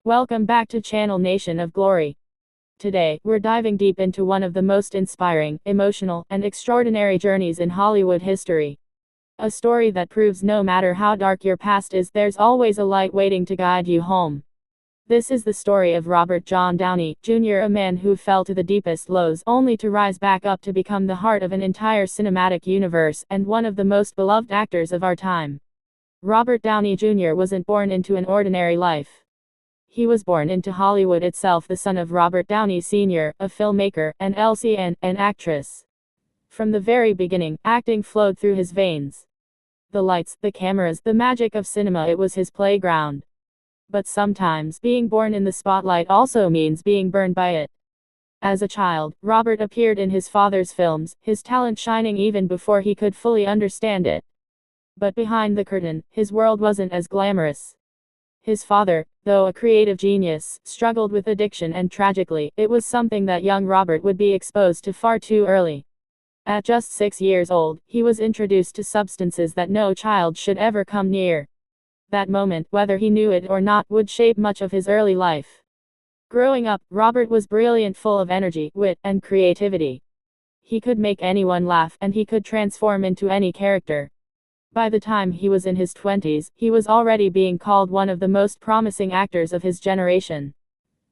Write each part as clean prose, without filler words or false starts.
Welcome back to Channel Nation of Glory. Today, we're diving deep into one of the most inspiring, emotional, and extraordinary journeys in Hollywood history. A story that proves no matter how dark your past is, there's always a light waiting to guide you home. This is the story of Robert John Downey Jr., a man who fell to the deepest lows only to rise back up to become the heart of an entire cinematic universe and one of the most beloved actors of our time. Robert Downey Jr. wasn't born into an ordinary life. He was born into Hollywood itself, the son of Robert Downey Sr., a filmmaker, and Elsie, an actress. From the very beginning, acting flowed through his veins. The lights, the cameras, the magic of cinema, it was his playground. But sometimes, being born in the spotlight also means being burned by it. As a child, Robert appeared in his father's films, his talent shining even before he could fully understand it. But behind the curtain, his world wasn't as glamorous. His father, though a creative genius, struggled with addiction, and tragically, it was something that young Robert would be exposed to far too early. At just 6 years old, he was introduced to substances that no child should ever come near. That moment, whether he knew it or not, would shape much of his early life. Growing up, Robert was brilliant, full of energy, wit, and creativity. He could make anyone laugh, and he could transform into any character. By the time he was in his 20s, he was already being called one of the most promising actors of his generation.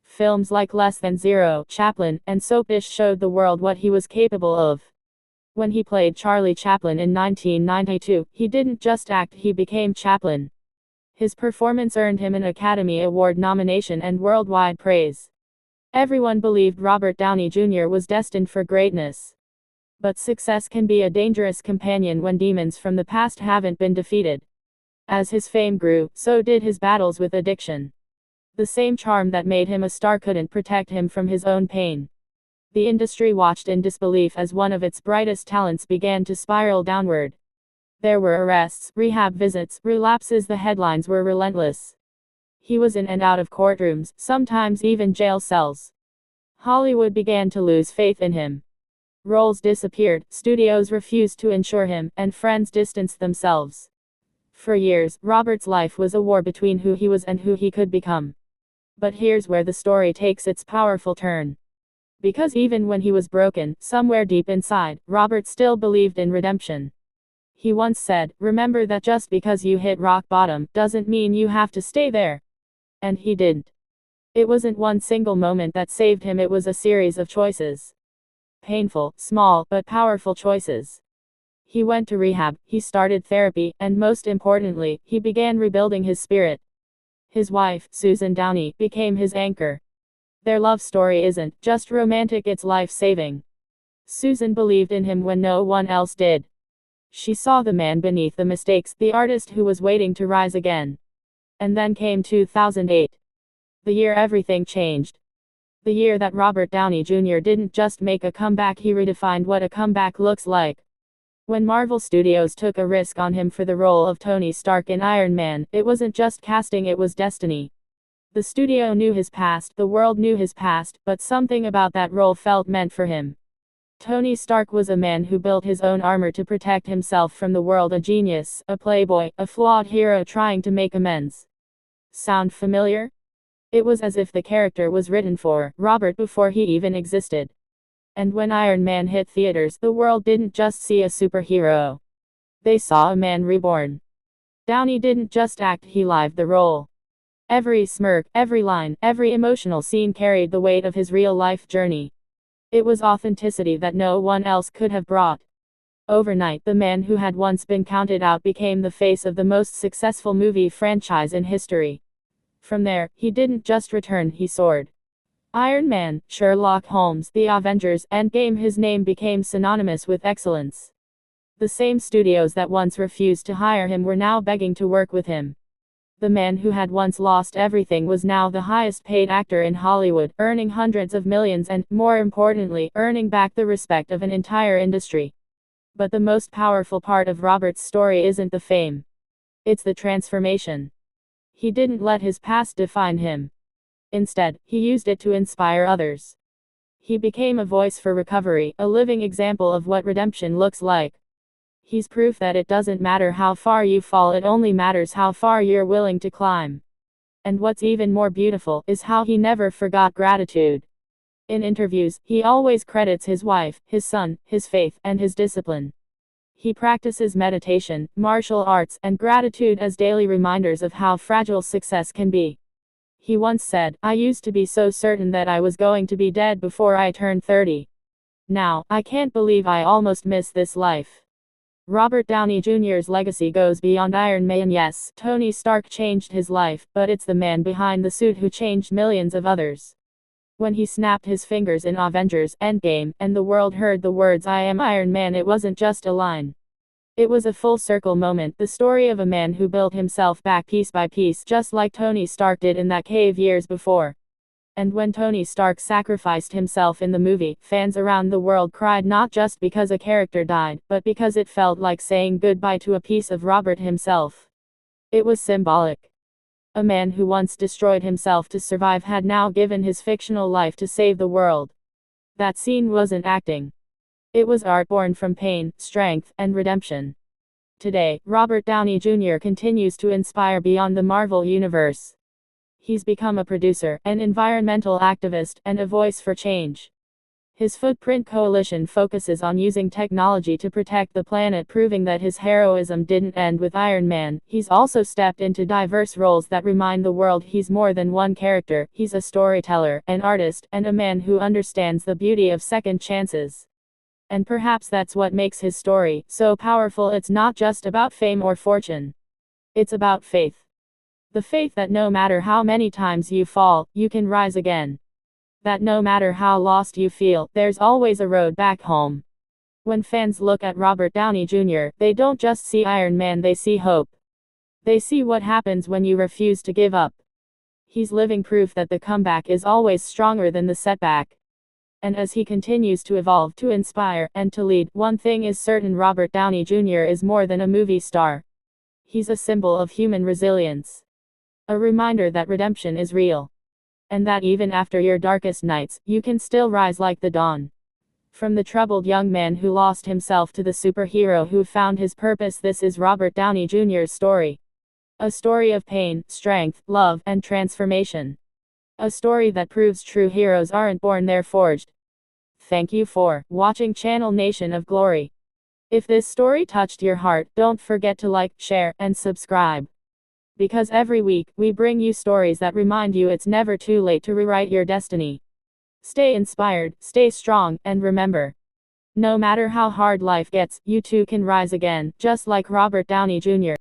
Films like Less Than Zero, Chaplin, and Soap-ish showed the world what he was capable of. When he played Charlie Chaplin in 1992, he didn't just act, he became Chaplin. His performance earned him an Academy Award nomination and worldwide praise. Everyone believed Robert Downey Jr. was destined for greatness. But success can be a dangerous companion when demons from the past haven't been defeated. As his fame grew, so did his battles with addiction. The same charm that made him a star couldn't protect him from his own pain. The industry watched in disbelief as one of its brightest talents began to spiral downward. There were arrests, rehab visits, relapses, the headlines were relentless. He was in and out of courtrooms, sometimes even jail cells. Hollywood began to lose faith in him. Roles disappeared, studios refused to insure him, and friends distanced themselves. For years, Robert's life was a war between who he was and who he could become. But here's where the story takes its powerful turn. Because even when he was broken, somewhere deep inside, Robert still believed in redemption. He once said, "Remember that just because you hit rock bottom, doesn't mean you have to stay there." And he didn't. It wasn't one single moment that saved him, it was a series of choices. Painful, small, but powerful choices. He went to rehab, he started therapy, and most importantly, he began rebuilding his spirit. His wife, Susan Downey, became his anchor. Their love story isn't just romantic, it's life-saving. Susan believed in him when no one else did. She saw the man beneath the mistakes, the artist who was waiting to rise again. And then came 2008. The year everything changed. The year that Robert Downey Jr. didn't just make a comeback, he redefined what a comeback looks like. When Marvel Studios took a risk on him for the role of Tony Stark in Iron Man, it wasn't just casting, it was destiny. The studio knew his past, the world knew his past, but something about that role felt meant for him. Tony Stark was a man who built his own armor to protect himself from the world, a genius, a playboy, a flawed hero trying to make amends. Sound familiar? It was as if the character was written for Robert before he even existed. And when Iron Man hit theaters, the world didn't just see a superhero. They saw a man reborn. Downey didn't just act, he lived the role. Every smirk, every line, every emotional scene carried the weight of his real-life journey. It was authenticity that no one else could have brought. Overnight, the man who had once been counted out became the face of the most successful movie franchise in history. From there, he didn't just return, he soared. Iron Man, Sherlock Holmes, The Avengers, Endgame, his name became synonymous with excellence. The same studios that once refused to hire him were now begging to work with him. The man who had once lost everything was now the highest paid actor in Hollywood, earning hundreds of millions and, more importantly, earning back the respect of an entire industry. But the most powerful part of Robert's story isn't the fame. It's the transformation. He didn't let his past define him. Instead, he used it to inspire others. He became a voice for recovery, a living example of what redemption looks like. He's proof that it doesn't matter how far you fall, it only matters how far you're willing to climb. And what's even more beautiful is how he never forgot gratitude. In interviews, he always credits his wife, his son, his faith, and his discipline. He practices meditation, martial arts, and gratitude as daily reminders of how fragile success can be. He once said, "I used to be so certain that I was going to be dead before I turned 30. Now, I can't believe I almost missed this life." Robert Downey Jr.'s legacy goes beyond Iron Man. Yes, Tony Stark changed his life, but it's the man behind the suit who changed millions of others. When he snapped his fingers in Avengers Endgame, and the world heard the words "I am Iron Man," it wasn't just a line. It was a full circle moment, the story of a man who built himself back piece by piece, just like Tony Stark did in that cave years before. And when Tony Stark sacrificed himself in the movie, fans around the world cried, not just because a character died, but because it felt like saying goodbye to a piece of Robert himself. It was symbolic. A man who once destroyed himself to survive had now given his fictional life to save the world. That scene wasn't acting. It was art born from pain, strength, and redemption. Today, Robert Downey Jr. continues to inspire beyond the Marvel Universe. He's become a producer, an environmental activist, and a voice for change. His Footprint Coalition focuses on using technology to protect the planet, proving that his heroism didn't end with Iron Man. He's also stepped into diverse roles that remind the world he's more than one character. He's a storyteller, an artist, and a man who understands the beauty of second chances. And perhaps that's what makes his story so powerful. It's not just about fame or fortune. It's about faith. The faith that no matter how many times you fall, you can rise again. That no matter how lost you feel, there's always a road back home. When fans look at Robert Downey Jr., they don't just see Iron Man, they see hope. They see what happens when you refuse to give up. He's living proof that the comeback is always stronger than the setback. And as he continues to evolve, to inspire, and to lead, one thing is certain: Robert Downey Jr. is more than a movie star. He's a symbol of human resilience. A reminder that redemption is real. And that even after your darkest nights, you can still rise like the dawn. From the troubled young man who lost himself to the superhero who found his purpose, this is Robert Downey Jr.'s story. A story of pain, strength, love, and transformation. A story that proves true heroes aren't born, they're forged. Thank you for watching Channel Nation of Glory. If this story touched your heart, don't forget to like, share, and subscribe. Because every week, we bring you stories that remind you it's never too late to rewrite your destiny. Stay inspired, stay strong, and remember, no matter how hard life gets, you too can rise again, just like Robert Downey Jr.